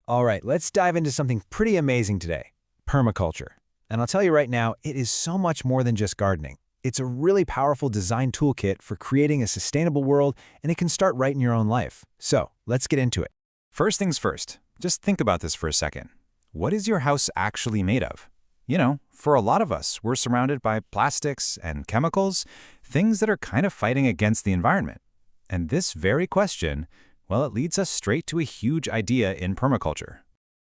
All right, let's dive into something pretty amazing today, permaculture. And I'll tell you right now, it is so much more than just gardening. It's a really powerful design toolkit for creating a sustainable world, and it can start right in your own life. So let's get into it. First things first, just think about this for a second. What is your house actually made of? For a lot of us, we're surrounded by plastics and chemicals, things that are kind of fighting against the environment. And this very question, well, it leads us straight to a huge idea in permaculture.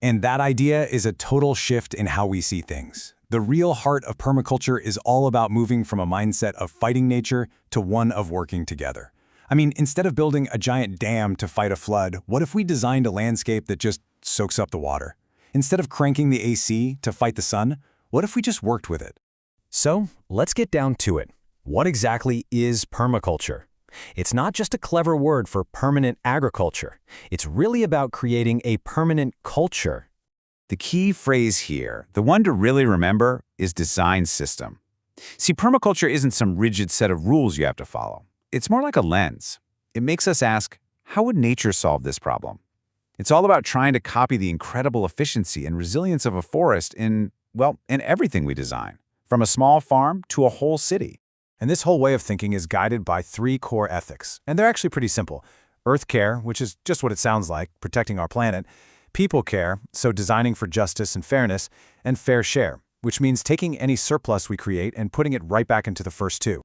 And that idea is a total shift in how we see things. The real heart of permaculture is all about moving from a mindset of fighting nature to one of working together. I mean, instead of building a giant dam to fight a flood, what if we designed a landscape that just soaks up the water? Instead of cranking the AC to fight the sun, what if we just worked with it? So let's get down to it. What exactly is permaculture? It's not just a clever word for permanent agriculture. It's really about creating a permanent culture. The key phrase here, the one to really remember, is design system. See, permaculture isn't some rigid set of rules you have to follow. It's more like a lens. It makes us ask, how would nature solve this problem? It's all about trying to copy the incredible efficiency and resilience of a forest in everything we design, from a small farm to a whole city. And this whole way of thinking is guided by 3 core ethics. And they're actually pretty simple. Earth care, which is just what it sounds like, protecting our planet. People care, so designing for justice and fairness. And fair share, which means taking any surplus we create and putting it right back into the first 2.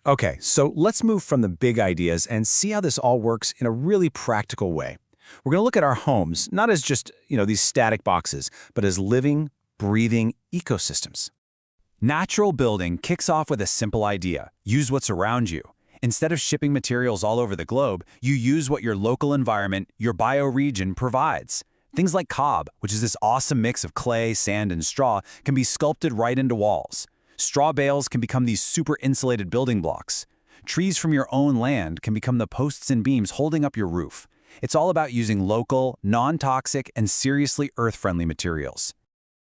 Okay, so let's move from the big ideas and see how this all works in a really practical way. We're going to look at our homes, not as just, these static boxes, but as living, breathing ecosystems. Natural building kicks off with a simple idea. Use what's around you. Instead of shipping materials all over the globe, you use what your local environment, your bioregion, provides. Things like cob, which is this awesome mix of clay, sand, and straw, can be sculpted right into walls. Straw bales can become these super insulated building blocks. Trees from your own land can become the posts and beams holding up your roof. It's all about using local, non-toxic, and seriously earth-friendly materials.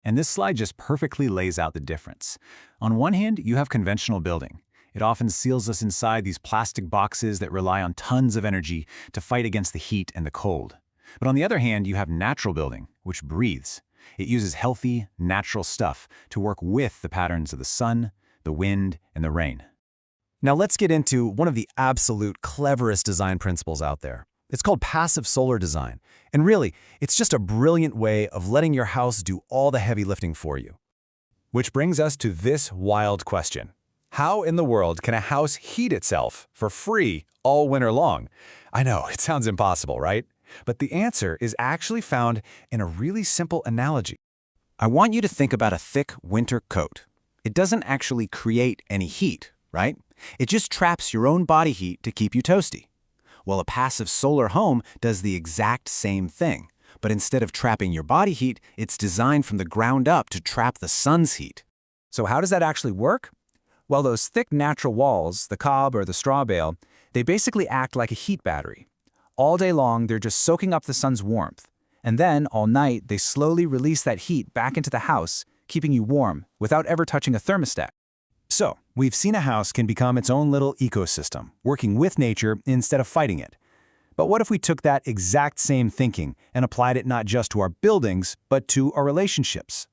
And this slide just perfectly lays out the difference. On one hand, you have conventional building. It often seals us inside these plastic boxes that rely on tons of energy to fight against the heat and the cold. But on the other hand, you have natural building, which breathes. It uses healthy, natural stuff to work with the patterns of the sun, the wind, and the rain. Now let's get into one of the absolute cleverest design principles out there. It's called passive solar design. And really, it's just a brilliant way of letting your house do all the heavy lifting for you. Which brings us to this wild question. How in the world can a house heat itself for free all winter long? I know, it sounds impossible, right? But the answer is actually found in a really simple analogy. I want you to think about a thick winter coat. It doesn't actually create any heat, right? It just traps your own body heat to keep you toasty. Well, a passive solar home does the exact same thing, but instead of trapping your body heat, it's designed from the ground up to trap the sun's heat. So how does that actually work? Well, those thick natural walls, the cob or the straw bale, they basically act like a heat battery. All day long, they're just soaking up the sun's warmth. And then, all night, they slowly release that heat back into the house, keeping you warm without ever touching a thermostat. So, we've seen a house can become its own little ecosystem, working with nature instead of fighting it. But what if we took that exact same thinking and applied it not just to our buildings, but to our relationships?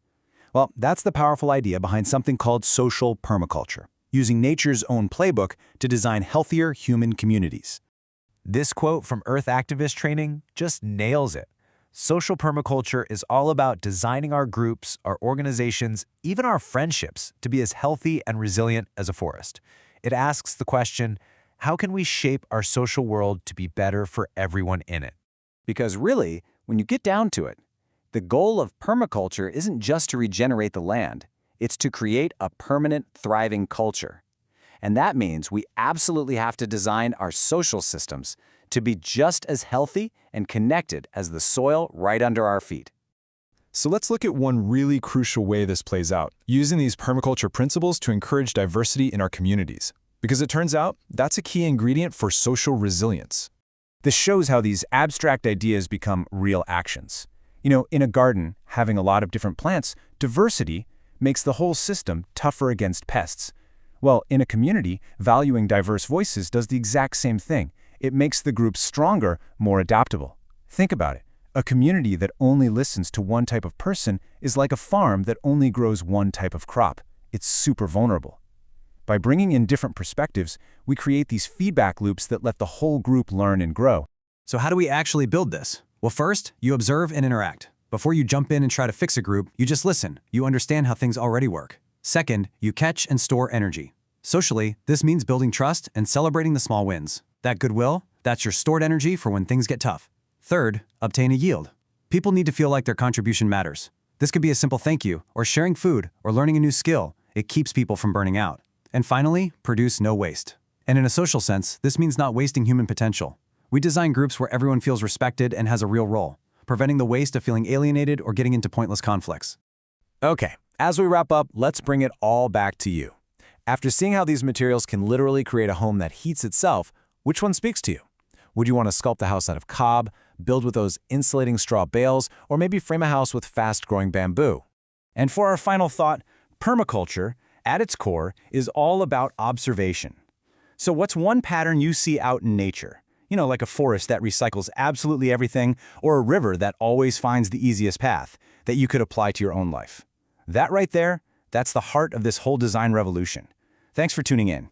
Well, that's the powerful idea behind something called social permaculture, using nature's own playbook to design healthier human communities. This quote from Earth Activist Training just nails it. Social permaculture is all about designing our groups, our organizations, even our friendships to be as healthy and resilient as a forest. It asks the question, how can we shape our social world to be better for everyone in it? Because really, when you get down to it, the goal of permaculture isn't just to regenerate the land. It's to create a permanent, thriving culture. And that means we absolutely have to design our social systems to be just as healthy and connected as the soil right under our feet. So let's look at one really crucial way this plays out, using these permaculture principles to encourage diversity in our communities. Because it turns out that's a key ingredient for social resilience. This shows how these abstract ideas become real actions. In a garden, having a lot of different plants, diversity makes the whole system tougher against pests. Well, in a community, valuing diverse voices does the exact same thing. It makes the group stronger, more adaptable. Think about it. A community that only listens to one type of person is like a farm that only grows one type of crop. It's super vulnerable. By bringing in different perspectives, we create these feedback loops that let the whole group learn and grow. So how do we actually build this? Well, first, you observe and interact. Before you jump in and try to fix a group, you just listen. You understand how things already work. Second, you catch and store energy. Socially, this means building trust and celebrating the small wins. That goodwill, that's your stored energy for when things get tough. Third, obtain a yield. People need to feel like their contribution matters. This could be a simple thank you, or sharing food, or learning a new skill. It keeps people from burning out. And finally, produce no waste. And in a social sense, this means not wasting human potential. We design groups where everyone feels respected and has a real role, preventing the waste of feeling alienated or getting into pointless conflicts. Okay, as we wrap up, let's bring it all back to you. After seeing how these materials can literally create a home that heats itself, which one speaks to you? Would you want to sculpt the house out of cob, build with those insulating straw bales, or maybe frame a house with fast-growing bamboo? And for our final thought, permaculture, at its core, is all about observation. So what's one pattern you see out in nature? Like a forest that recycles absolutely everything, or a river that always finds the easiest path that you could apply to your own life. That right there, that's the heart of this whole design revolution. Thanks for tuning in.